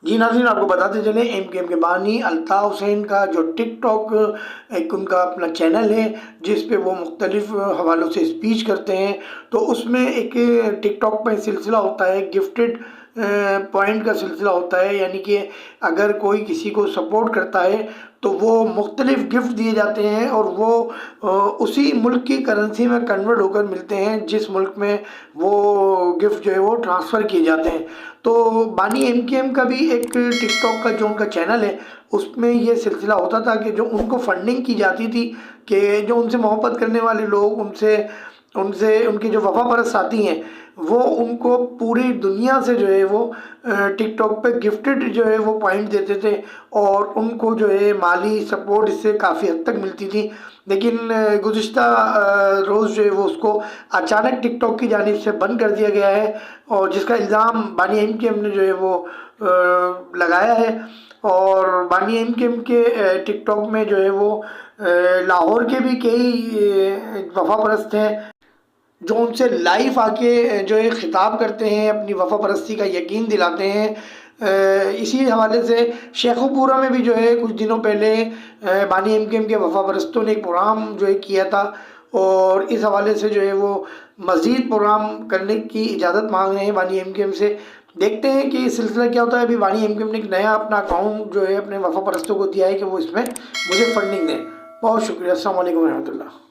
جی ناظرین، آپ کو بتاتے چلیں MKM کے بانی الطاف حسین کا جو ٹک ٹاک ایک ان کا اپنا چینل ہے جس پہ وہ مختلف حوالوں سے اسپیچ کرتے ہیں، تو اس میں ایک ٹک ٹاک پہ سلسلہ ہوتا ہے، گفٹڈ پوائنٹ کا سلسلہ ہوتا ہے، یعنی کہ اگر کوئی کسی کو سپورٹ کرتا ہے تو وہ مختلف گفٹ دیے جاتے ہیں اور وہ اسی ملک کی کرنسی میں کنورٹ ہو کر ملتے ہیں جس ملک میں وہ گفٹ جو ہے وہ ٹرانسفر کیے جاتے ہیں۔ تو بانی MKM کا بھی ایک ٹک ٹاک کا جو ان کا چینل ہے اس میں یہ سلسلہ ہوتا تھا کہ جو ان کو فنڈنگ کی جاتی تھی کہ جو ان سے محبت کرنے والے لوگ ان کے جو وفا پرست ساتھی ہیں وہ ان کو پوری دنیا سے جو ہے وہ ٹک ٹاک پہ گفٹڈ جو ہے وہ پوائنٹ دیتے تھے اور ان کو جو ہے مالی سپورٹ اس سے کافی حد تک ملتی تھی۔ لیکن گزشتہ روز جو ہے وہ اس کو اچانک ٹک ٹاک کی جانب سے بند کر دیا گیا ہے، اور جس کا الزام بانی MKM نے جو ہے وہ لگایا ہے۔ اور بانی MKM کے ٹک ٹاک میں جو ہے وہ لاہور کے بھی کئی وفا پرست ہیں جو ان سے لائیو آ کے جو ہے خطاب کرتے ہیں، اپنی وفا پرستی کا یقین دلاتے ہیں۔ اسی حوالے سے شیخو پورہ میں بھی جو ہے کچھ دنوں پہلے بانی MKM کے وفا پرستوں نے ایک پروگرام جو ہے کیا تھا، اور اس حوالے سے جو ہے وہ مزید پروگرام کرنے کی اجازت مانگ رہے ہیں بانی MKM سے۔ دیکھتے ہیں کہ یہ سلسلہ کیا ہوتا ہے۔ ابھی بانی MKM نے ایک نیا اپنا اکاؤنٹ جو ہے اپنے وفا پرستوں کو دیا ہے کہ وہ اس میں مجھے فنڈنگ دیں۔ بہت شکریہ، السلام علیکم ورحمۃ اللہ۔